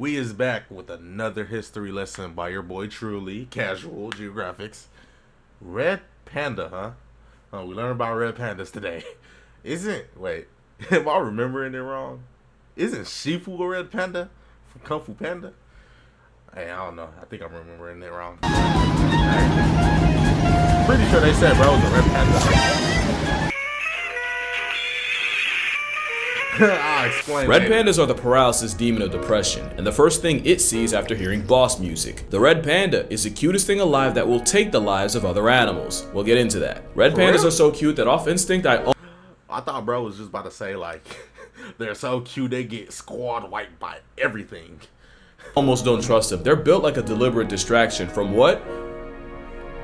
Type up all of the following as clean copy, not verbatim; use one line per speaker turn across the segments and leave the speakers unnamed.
We is back with another history lesson by your boy Truly, Casual Geographics. Red Panda, huh? Oh, we learned about red pandas today. Wait, am I remembering it wrong? Isn't Shifu a red panda from Kung Fu Panda? Hey, I don't know. I think I'm remembering it wrong. Pretty sure they said bro was a red panda. I'll explain
Red
later.
pandas are the paralysis demon of depression, and the first thing it sees after hearing boss music. The red panda is the cutest thing alive that will take the lives of other animals. We'll get into that. Red pandas
real?
are so cute that off instinct
I thought bro was just about to say like they're so cute they get squad wiped by everything.
almost don't trust them. They're built like a deliberate distraction from what?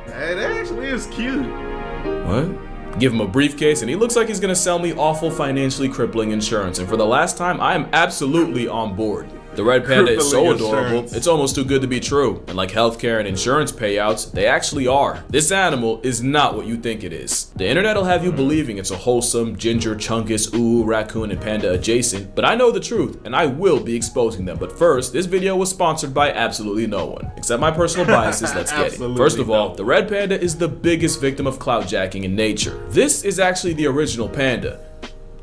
Hey, that actually is cute.
What? Give him a briefcase and he looks like he's gonna sell me awful financially crippling insurance, and for the last time I am absolutely on board. The red panda is so
Crippling
adorable,
insurance.
it's almost too good to be true. And like healthcare and insurance payouts, they actually are. This animal is not what you think it is. The internet will have you believing it's a wholesome, ginger, chunkus, ooh, raccoon, and panda adjacent, but I know the truth, and I will be exposing them. But first, this video was sponsored by absolutely no one. Except my personal biases, let's get it.
Absolutely
First of all,
no.
the red panda is the biggest victim of clout jacking in nature. This is actually the original panda.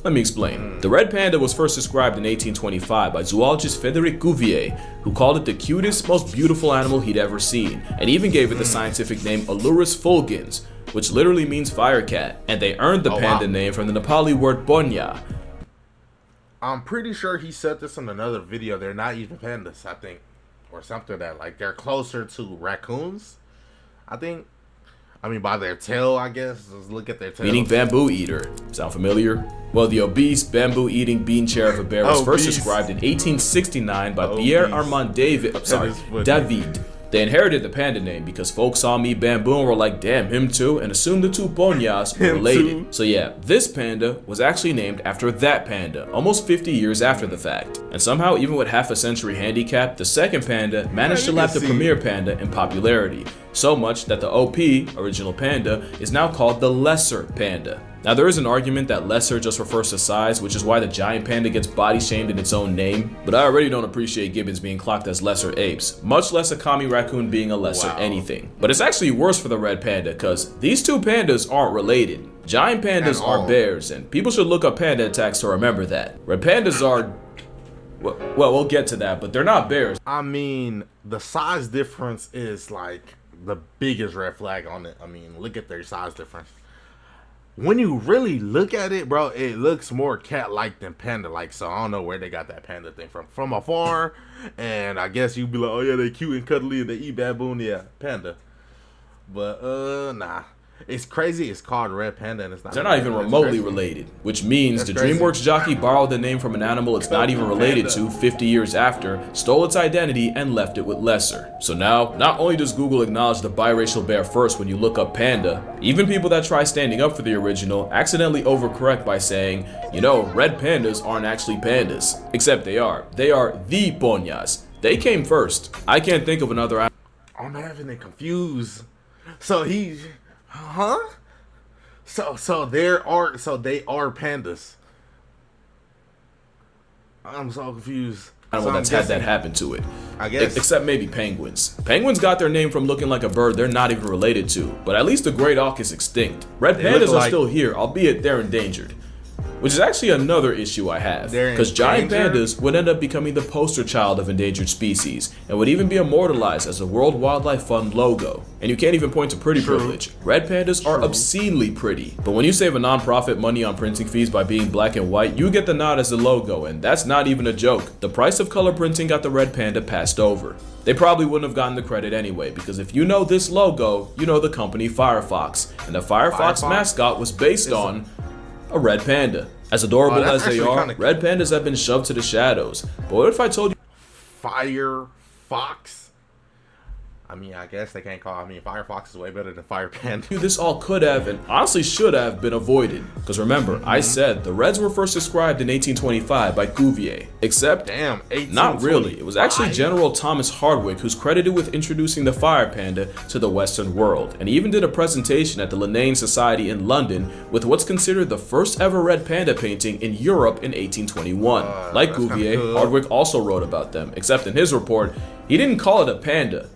Let me explain. The red panda was first described in 1825 by zoologist Frédéric Cuvier, who called it the cutest, most beautiful animal he'd ever seen, and even gave it the scientific name Alurus fulgens, which literally means fire cat, and they earned the panda name from the Nepali word bonya.
I'm pretty sure he said this in another video. They're not even pandas, I think, or something that like they're closer to raccoons. I think. I mean, by their tail, I guess. Just look at their tail.
Meaning bamboo eater. Sound familiar? Well, the obese, bamboo-eating bean chair of a bear was first
Obese.
described in 1869 by
Obese.
Pierre Armand David.
is funny.
David. They inherited the panda name because folks saw me bamboo and were like, damn, him too, and assumed the two bonyas were
Him
related.
too.
So yeah, this panda was actually named after that panda, almost 50 years after the fact. And somehow, even with half a century handicap, the second panda managed to
you
lap
can
the
see.
premier panda in popularity. So much that the OP, original panda, is now called the lesser panda. Now there is an argument that lesser just refers to size, which is why the giant panda gets body shamed in its own name, but I already don't appreciate gibbons being clocked as lesser apes, much less a commie raccoon being a lesser anything. But it's actually worse for the red panda, cause these two pandas aren't related. Giant pandas
At
are
all.
bears, and people should look up panda attacks to remember that. Red pandas are, well, we'll get to that, but they're not bears.
I mean, the size difference is like the biggest red flag on it. I mean, look at their size difference. When you really look at it, bro, it looks more cat-like than panda-like. So I don't know where they got that panda thing from. From afar, and I guess you'd be like, oh yeah, they cute and cuddly and they eat baboon, yeah, panda. But nah, it's crazy. It's called red panda, and it's not.
They're not even
That's
remotely
crazy.
related, which means
That's
the
crazy.
DreamWorks jockey borrowed the name from an animal it's not even related to 50 years after, stole its identity, and left it with lesser. So now, not only does Google acknowledge the biracial bear first when you look up panda, even people that try standing up for the original accidentally overcorrect by saying, you know, red pandas aren't actually pandas. Except they are. They are the ponyas. They came first. I can't think of another animal.
I'm having it confused. So huh? So they are pandas. I'm so confused. So I'm
that's had that
guessing-
happen to it.
I guess.
Except maybe penguins. Penguins got their name from looking like a bird they're not even related to, but at least the great auk is extinct. Red
They look
pandas are
like-
still here, albeit they're endangered. Which is actually another issue I have,
They're
because giant
endangered?
pandas would end up becoming the poster child of endangered species, and would even be immortalized as a World Wildlife Fund logo. And you can't even point to pretty
True.
privilege. Red pandas are obscenely pretty, but when you save a non-profit money on printing fees by being black and white, you get the nod as the logo, and that's not even a joke. The price of color printing got the red panda passed over. They probably wouldn't have gotten the credit anyway, because if you know this logo, you know the company Firefox, and the Firefox
Firefox?
mascot was based on a red panda. As adorable
Oh, that's
as they
actually
are,
kinda
red pandas have been shoved to the shadows. But what if I told you
Firefox. I mean, I guess they can't call. I mean, Firefox is way better than Fire Panda.
This all could have and honestly should have been avoided. Because remember, I said the Reds were first described in 1825 by Cuvier. Except,
Damn, 1825.
not really. It was actually General Thomas Hardwick who's credited with introducing the Fire Panda to the Western world. And he even did a presentation at the Linnean Society in London with what's considered the first ever red panda painting in Europe in 1821. Like Cuvier, Hardwick also wrote about them, except in his report, he didn't call it a panda.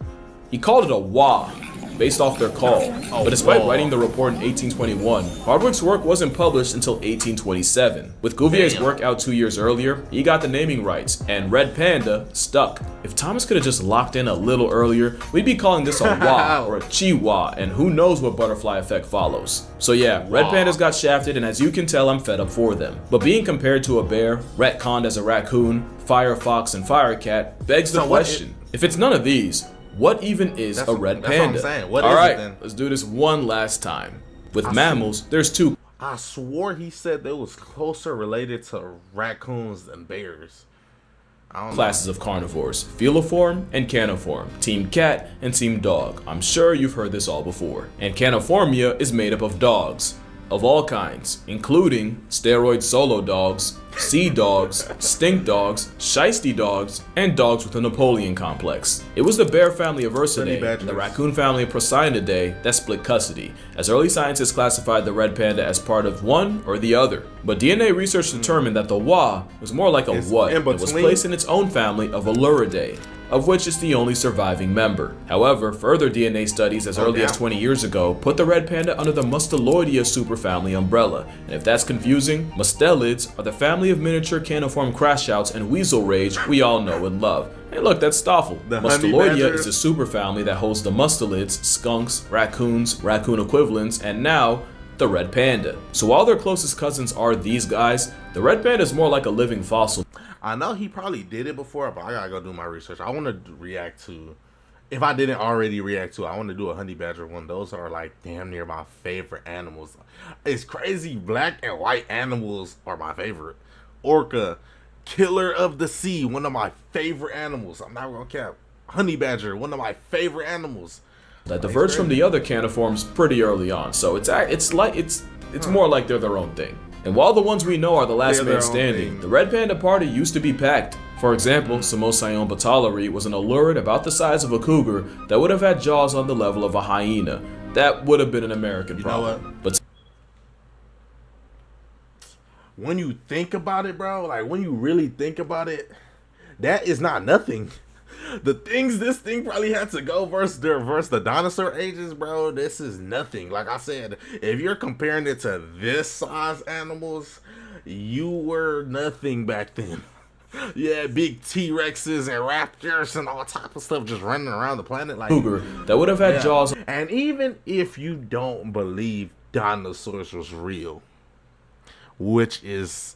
He called it a wah, based off their call. But despite writing the report in 1821, Hardwick's work wasn't published until 1827. With Cuvier's work out 2 years earlier, he got the naming rights, and Red Panda stuck. If Thomas could have just locked in a little earlier, we'd be calling this a wah or a chihuahua, and who knows what butterfly effect follows. So yeah, Red Pandas got shafted, and as you can tell, I'm fed up for them. But being compared to a bear, retconned as a raccoon, firefox, and firecat begs the question, if it's none of these, what even is a red panda?
That's what I'm saying. What is it then?
Let's do this one last time. With mammals, there's two.
I swore he said they was closer related to raccoons than bears.
Classes of carnivores, feliform and caniform, team cat and team dog. I'm sure you've heard this all before. And caniformia is made up of dogs of all kinds, including steroid solo dogs, sea dogs, stink dogs, shiesty dogs, and dogs with a Napoleon complex. It was the bear family of Ursidae and the raccoon family of Procyon that split custody, as early scientists classified the red panda as part of one or the other. But DNA research determined that the wah was more like a what and was placed in its own family of Alluridae, of which it's the only surviving member. However, further DNA studies as early as 20 years ago put the red panda under the Mustelidoidea superfamily umbrella. And if that's confusing, mustelids are the family of miniature caniform crashouts and weasel rage we all know and love. Hey look, that's Stoffel. Mustelidoidea is a superfamily that holds the mustelids, skunks, raccoons, raccoon equivalents, and now the red panda. So while their closest cousins are these guys, the red panda is more like a living fossil.
I know he probably did it before, but I gotta go do my research. I want to react to, if I didn't already react to, I want to do a honey badger one. Those are like damn near my favorite animals. It's crazy. Black and white animals are my favorite. Orca, killer of the sea, one of my favorite animals. I'm not gonna cap. Honey badger, one of my favorite animals.
That diverged from the other caniforms pretty early on, so it's more like they're their own thing. And while the ones we know are the last man standing, the red panda party used to be packed. For example, Samosaion bataleri was an allured about the size of a cougar that would have had jaws on the level of a hyena. That would have been an American problem. But
when you think about it, bro, like when you really think about it, that is not nothing. The things this thing probably had to go versus the dinosaur ages, bro, this is nothing. Like I said, if you're comparing it to this size animals, you were nothing back then. Yeah, big T-Rexes and raptors and all type of stuff just running around the planet like
cougar that would have had jaws.
And even if you don't believe dinosaurs was real, which is,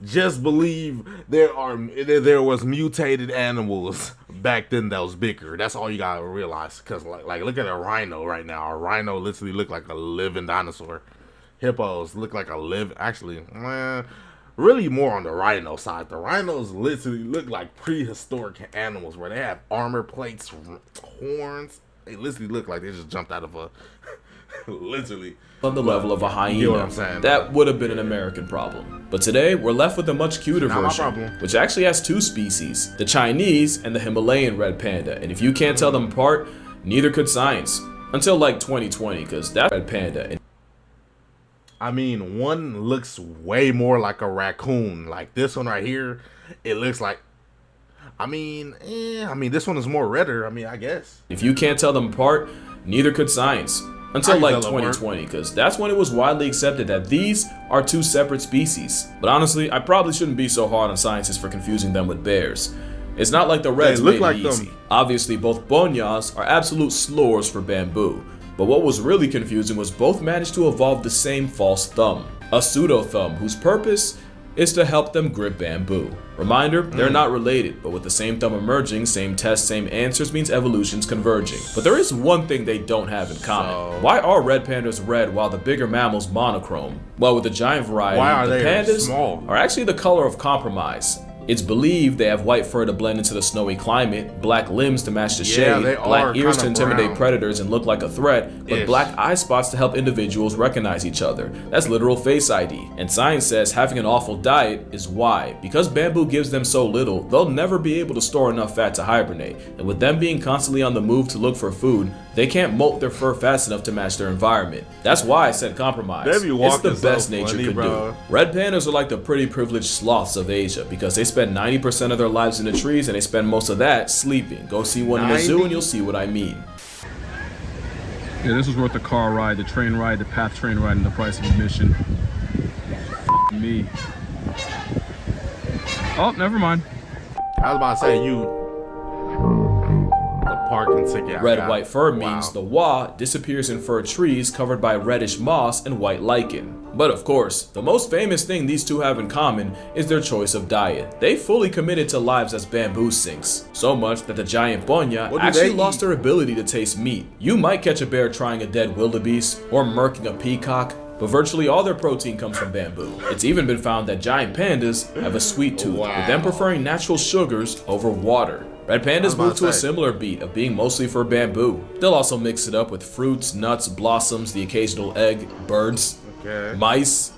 just believe there was mutated animals back then that was bigger. That's all you gotta realize. Cause like look at a rhino right now. A rhino literally look like a living dinosaur. Hippos look like really more on the rhino side. The rhinos literally look like prehistoric animals where they have armor plates, horns. They literally look like they just jumped out of a literally
on the level of a hyena. You know what I'm saying? That would have been an American problem. But today, we're left with a much cuter version, which actually has two species, the Chinese and the Himalayan red panda. And if you can't tell them apart, neither could science. Until like 2020, because that red panda.
I mean, one looks way more like a raccoon. Like this one right here, it looks like, I mean, this one is more redder, I guess.
If you can't tell them apart, neither could science. Until like 2020, because that's when it was widely accepted that these are two separate species. But honestly, I probably shouldn't be so hard on scientists for confusing them with bears. It's not like the reds made it easy. Obviously, both bonyas are absolute slurs for bamboo. But what was really confusing was both managed to evolve the same false thumb, a pseudo thumb whose purpose is to help them grip bamboo. Reminder, they're not related, but with the same thumb emerging, same tests, same answers means evolution's converging. But there is one thing they don't have in common. Why are red pandas red while the bigger mammals monochrome? Well, with the giant variety, the pandas are actually the color of compromise. It's believed they have white fur to blend into the snowy climate, black limbs to match the
Yeah,
shade,
they
black
are
ears to
kinda
intimidate
brown.
predators and look like a threat, but
Ish.
black eye spots to help individuals recognize each other. That's literal face ID. And science says having an awful diet is why. Because bamboo gives them so little, they'll never be able to store enough fat to hibernate. And with them being constantly on the move to look for food, they can't molt their fur fast enough to match their environment. That's why I said compromise.
They be
It's
walking
the
so
best nature
funny,
could
bro.
do. Red pandas are like the pretty privileged sloths of Asia because they spend 90% of their lives in the trees and they spend most of that sleeping. Go see one in a zoo and you'll see what I mean.
Yeah, this was worth the car ride, the train ride, the PATH train ride, and the price of admission. Me. Oh, never mind.
I was about to say the parking ticket.
Red white fur means the wah disappears in fir trees covered by reddish moss and white lichen. But of course, the most famous thing these two have in common is their choice of diet. They fully committed to lives as bamboo sinks, so much that the giant Panda actually lost their ability to taste meat. You might catch a bear trying a dead wildebeest or murking a peacock, but virtually all their protein comes from bamboo. It's even been found that giant pandas have a sweet tooth, with them preferring natural sugars over water. Red pandas move to a similar beat of being mostly for bamboo. They'll also mix it up with fruits, nuts, blossoms, the occasional egg, birds, mice.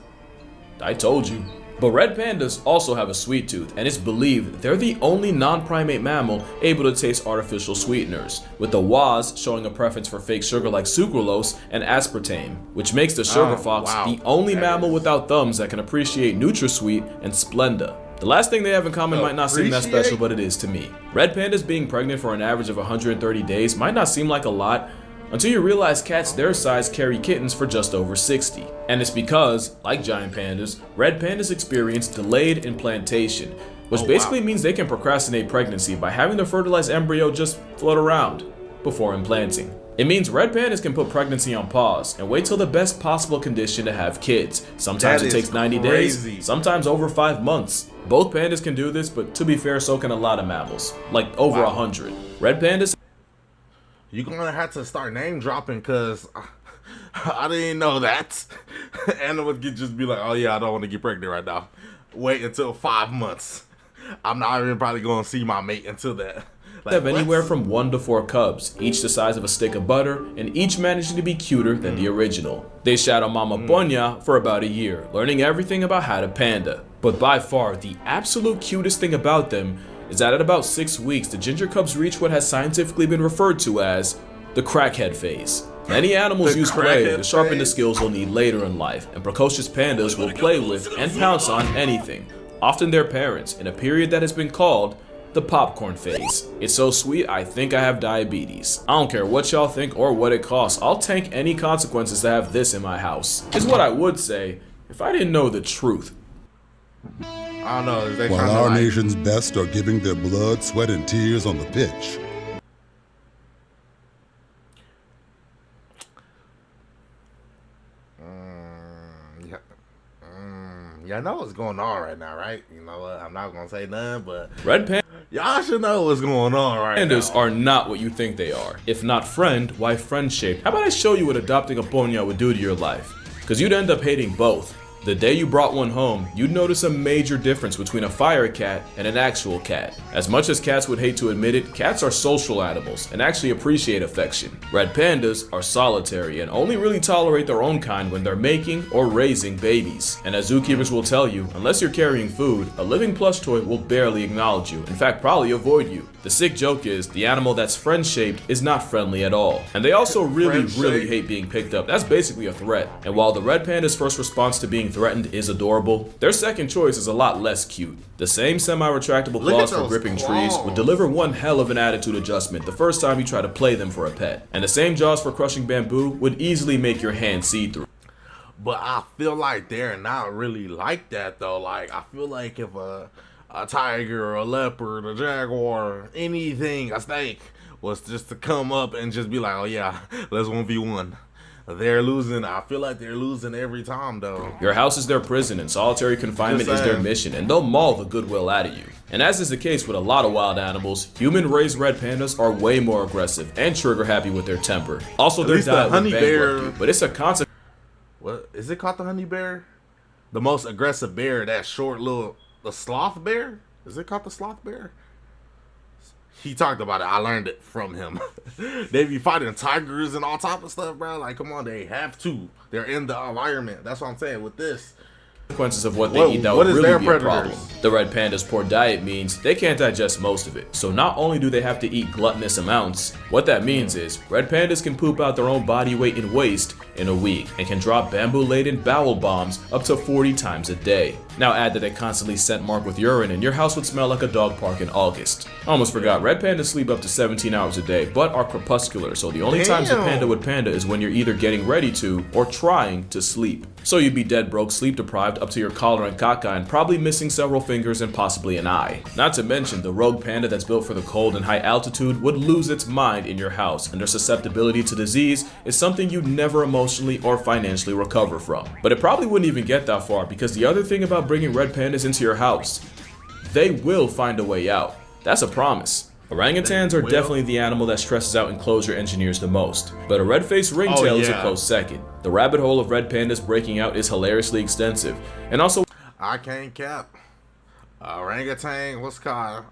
I told you. But red pandas also have a sweet tooth, and it's believed they're the only non-primate mammal able to taste artificial sweeteners, with the was showing a preference for fake sugar like sucralose and aspartame, which makes the sugar fox the only mammal without thumbs that can appreciate NutraSweet and Splenda. The last thing they have in common might not seem that special, but it is to me. Red pandas being pregnant for an average of 130 days might not seem like a lot, until you realize cats their size carry kittens for just over 60. And it's because, like giant pandas, red pandas experience delayed implantation, which basically means they can procrastinate pregnancy by having the fertilized embryo just float around before implanting. It means red pandas can put pregnancy on pause and wait till the best possible condition to have kids. Sometimes it takes 90 days, sometimes over 5 months. Both pandas can do this, but to be fair, so can a lot of mammals, like over 100. Red pandas.
You're gonna have to start name dropping because I didn't know that. Animals could just be like, oh yeah, I don't want to get pregnant right now. Wait until 5 months. I'm not even probably gonna see my mate until that. Like,
have anywhere from 1 to 4 cubs, each the size of a stick of butter, and each managing to be cuter than the original. They shadow Mama Panda for about a year, learning everything about how to panda. But by far, the absolute cutest thing about them is that at about 6 weeks, the ginger cubs reach what has scientifically been referred to as the crackhead phase. Many animals use play to sharpen the skills they'll need later in life, and precocious pandas will play with and pounce on anything, often their parents, in a period that has been called the popcorn phase. It's so sweet, I think I have diabetes. I don't care what y'all think or what it costs, I'll tank any consequences to have this in my house, is what I would say if I didn't know the truth.
I don't know. Is they
While
trying to,
our
like,
nation's best are giving their blood, sweat, and tears on the pitch.
Y'all know what's going on right now, right? You know what? I'm not gonna say nothing, but
Red pandas
y'all should know what's going on right now.
are not what you think they are. If not friend, why friend-shaped? How about I show you what adopting a pona would do to your life? Because you'd end up hating both. The day you brought one home, you'd notice a major difference between a fire cat and an actual cat. As much as cats would hate to admit it, cats are social animals and actually appreciate affection. Red pandas are solitary and only really tolerate their own kind when they're making or raising babies. And as zookeepers will tell you, unless you're carrying food, a living plush toy will barely acknowledge you, in fact probably avoid you. The sick joke is, the animal that's friend-shaped is not friendly at all. And they also really hate being picked up. That's basically a threat. And while the red panda's first response to being threatened is adorable, their second choice is a lot less cute. The same semi-retractable claws for gripping trees would deliver one hell of an attitude adjustment the first time you try to play them for a pet. And the same jaws for crushing bamboo would easily make your hand see-through.
But I feel like they're not really like that though. Like I feel like if a tiger, a leopard, a jaguar, anything, a snake was just to come up and just be like, oh yeah, let's 1v1. They're losing. I feel like they're losing every time though.
Your house is their prison and solitary confinement is their mission, and they'll maul the goodwill out of you. And as is the case with a lot of wild animals, human-raised red pandas are way more aggressive and trigger-happy with their temper. Also, their diet will bankrupt you, but it's a consequence.
What is it called? The honey bear? The most aggressive bear? That short little, the sloth bear? Is it called the sloth bear? He talked about it. I learned it from him. They be fighting tigers and all type of stuff, bro. Like, come on, they have to. They're in the environment. That's what I'm saying with this.
Consequences of what they eat that would
is
really
their
be a problem.
predators?
The red panda's poor diet means they can't digest most of it. So not only do they have to eat gluttonous amounts, what that means is red pandas can poop out their own body weight in waste in a week and can drop bamboo-laden bowel bombs up to 40 times a day. Now add that they constantly scent mark with urine and your house would smell like a dog park in August. Almost forgot, red pandas sleep up to 17 hours a day, but are crepuscular, so the only times a panda would panda is when you're either getting ready to or trying to sleep. So you'd be dead broke, sleep deprived up to your collar and caca and probably missing several fingers and possibly an eye. Not to mention, the rogue panda that's built for the cold and high altitude would lose its mind in your house, and their susceptibility to disease is something you'd never emotionally or financially recover from. But it probably wouldn't even get that far, because the other thing about bringing red pandas into your house, they will find a way out. That's a promise. Orangutans are definitely the animal that stresses out enclosure engineers the most, but a red-faced ringtail is a close second. The rabbit hole of red pandas breaking out is hilariously extensive, and also
I can't cap. Orangutan, what's it called?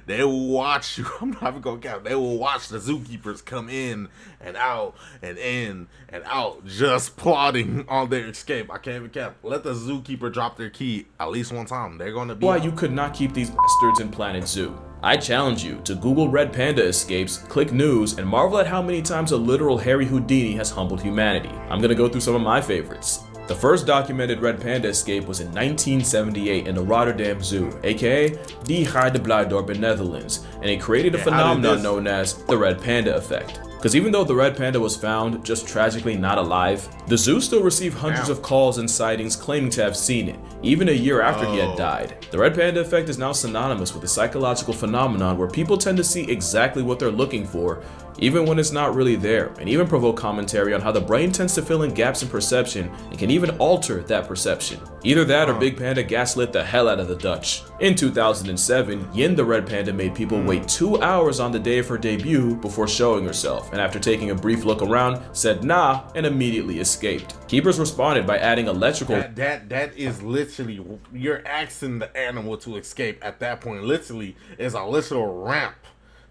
They will watch you. I'm not even gonna cap. They will watch the zookeepers come in and out and in and out, just plotting on their escape. I can't even cap. Let the zookeeper drop their key at least one time. They're gonna be.
Why you could not keep these bastards in Planet Zoo. I challenge you to Google red panda escapes, click news, and marvel at how many times a literal Harry Houdini has humbled humanity. I'm gonna go through some of my favorites. The first documented red panda escape was in 1978 in the Rotterdam Zoo, aka Die Haardeblaadorp in Netherlands, and it created a phenomenon known as the red panda effect. Because even though the red panda was found just tragically not alive, the zoo still received hundreds of calls and sightings claiming to have seen it, even a year after he had died. The red panda effect is now synonymous with a psychological phenomenon where people tend to see exactly what they're looking for, even when it's not really there, and even provoke commentary on how the brain tends to fill in gaps in perception and can even alter that perception. Either that or Big Panda gaslit the hell out of the Dutch. In 2007, Yin the red panda made people wait 2 hours on the day of her debut before showing herself, and after taking a brief look around, said nah and immediately escaped. Keepers responded by adding electrical.
That is literally, you're asking the animal to escape at that point. Literally, is a literal ramp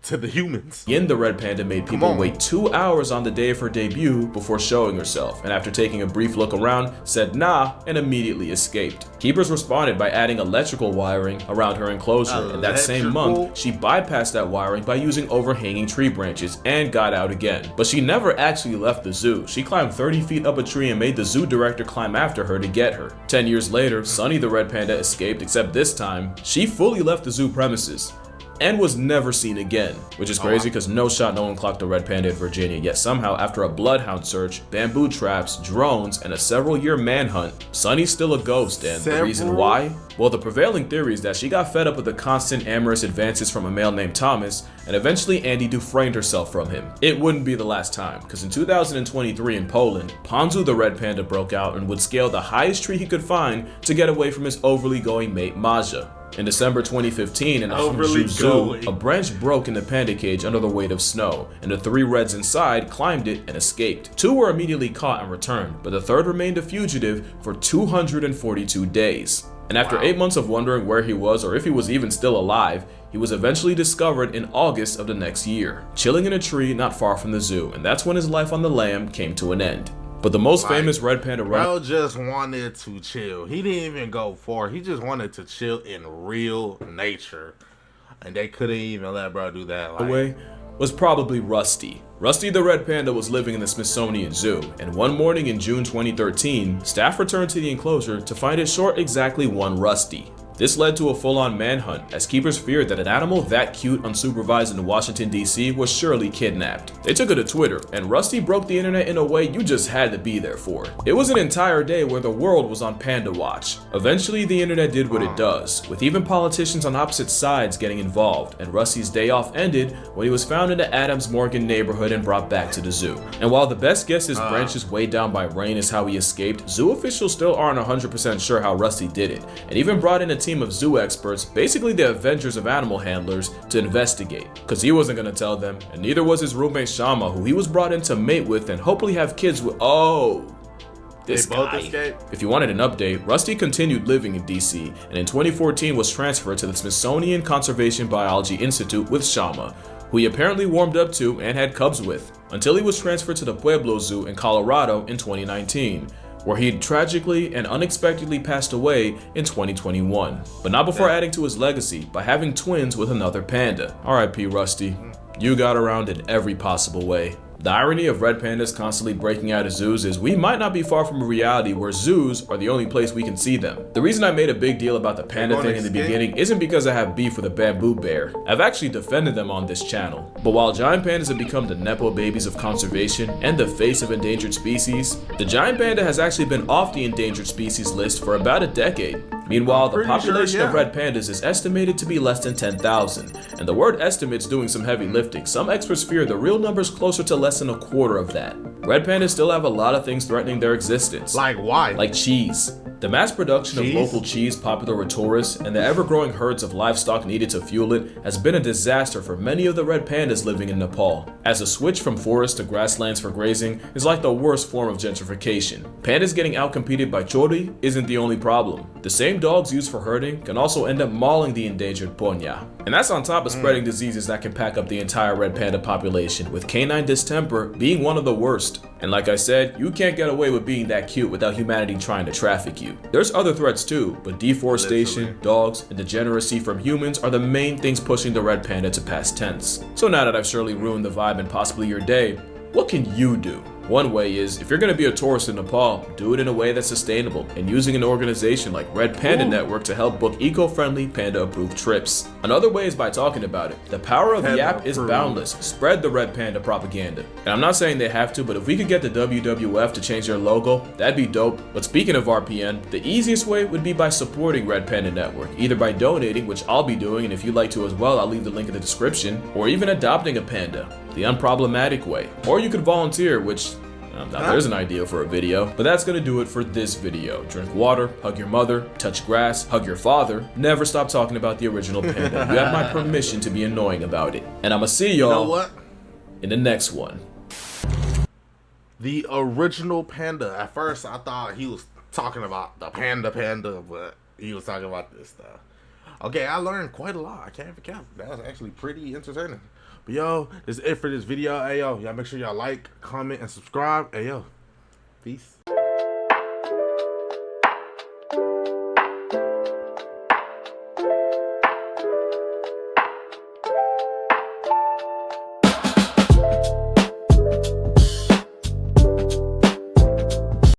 to the humans.
Yin the red panda made people wait 2 hours on the day of her debut before showing herself, and after taking a brief look around, said nah and immediately escaped. Keepers responded by adding electrical wiring around her enclosure, and that same month, she bypassed that wiring by using overhanging tree branches and got out again. But she never actually left the zoo. She climbed 30 feet up a tree and made the zoo director climb after her to get her. 10 years later, Sunny the red panda escaped, except this time, she fully left the zoo premises and was never seen again, which is crazy because no one clocked a red panda in Virginia, yet somehow after a bloodhound search, bamboo traps, drones, and a several-year manhunt, Sunny's still a ghost, and the reason why? Well, the prevailing theory is that she got fed up with the constant amorous advances from a male named Thomas, and eventually Andy deframed herself from him. It wouldn't be the last time, because in 2023 in Poland, Ponzu the red panda broke out and would scale the highest tree he could find to get away from his overly going mate Maja. In December 2015 in the Hangzhou Zoo, a branch broke in the panda cage under the weight of snow, and the 3 reds inside climbed it and escaped. 2 were immediately caught and returned, but the 3rd remained a fugitive for 242 days. And after 8 months of wondering where he was or if he was even still alive, he was eventually discovered in August of the next year, chilling in a tree not far from the zoo, and that's when his life on the lam came to an end. But the most famous red panda
bro just wanted to chill. He didn't even go far. He just wanted to chill in real nature. And they couldn't even let bro do that.
Way was probably Rusty. Rusty the red panda was living in the Smithsonian Zoo, and one morning in June 2013, staff returned to the enclosure to find it short exactly 1 Rusty. This led to a full-on manhunt, as keepers feared that an animal that cute unsupervised in Washington, D.C. was surely kidnapped. They took it to Twitter, and Rusty broke the internet in a way you just had to be there for. It was an entire day where the world was on Panda Watch. Eventually, the internet did what it does, with even politicians on opposite sides getting involved, and Rusty's day off ended when he was found in the Adams Morgan neighborhood and brought back to the zoo. And while the best guess his branches weighed down by rain is how he escaped, zoo officials still aren't 100% sure how Rusty did it, and even brought in a team of zoo experts, basically the Avengers of animal handlers, to investigate, because he wasn't going to tell them, and neither was his roommate Shama, who he was brought in to mate with and hopefully have kids with. This
They both
guy.
escaped?
If you wanted an update, Rusty continued living in DC and in 2014 was transferred to the Smithsonian Conservation Biology Institute with Shama, who he apparently warmed up to and had cubs with, until he was transferred to the Pueblo Zoo in Colorado in 2019, where he tragically and unexpectedly passed away in 2021. But not before adding to his legacy by having twins with another panda. RIP Rusty, you got around in every possible way. The irony of red pandas constantly breaking out of zoos is we might not be far from a reality where zoos are the only place we can see them. The reason I made a big deal about the panda thing in the beginning isn't because I have beef with a bamboo bear. I've actually defended them on this channel. But while giant pandas have become the nepo babies of conservation and the face of endangered species, the giant panda has actually been off the endangered species list for about a decade. Meanwhile, the population of red pandas is estimated to be less than 10,000, and the word estimate's doing some heavy lifting. Some experts fear the real number's closer to less than a quarter of that. Red pandas still have a lot of things threatening their existence.
Like why?
Like cheese. The mass production of local cheese popular with tourists and the ever-growing herds of livestock needed to fuel it has been a disaster for many of the red pandas living in Nepal, as a switch from forests to grasslands for grazing is like the worst form of gentrification. Pandas getting outcompeted by chori isn't the only problem. The same dogs used for herding can also end up mauling the endangered ponya. And that's on top of spreading diseases that can pack up the entire red panda population, with canine distemper being one of the worst. And like I said, you can't get away with being that cute without humanity trying to traffic you. There's other threats too, but deforestation, dogs, and degeneracy from humans are the main things pushing the red panda to past tense. So now that I've surely ruined the vibe and possibly your day, what can you do? One way is, if you're going to be a tourist in Nepal, do it in a way that's sustainable and using an organization like Red Panda Network to help book eco-friendly panda-approved trips. Another way is by talking about it. The power of YAP is boundless. Spread the Red Panda propaganda. And I'm not saying they have to, but if we could get the WWF to change their logo, that'd be dope. But speaking of RPN, the easiest way would be by supporting Red Panda Network, either by donating, which I'll be doing, and if you'd like to as well, I'll leave the link in the description, or even adopting a panda, the unproblematic way. Or you could volunteer, which now there's an idea for a video. But that's gonna do it for this video. Drink water, hug your mother, touch grass, hug your father. Never stop talking about the original panda. You have my permission to be annoying about it. And I'ma see y'all in the next one.
The original panda. At first, I thought he was talking about the panda, but he was talking about this stuff. Okay, I learned quite a lot. I can't even count. That was actually pretty entertaining. But yo, that's it for this video. Hey yo, y'all make sure y'all like, comment, and subscribe. Hey yo, peace.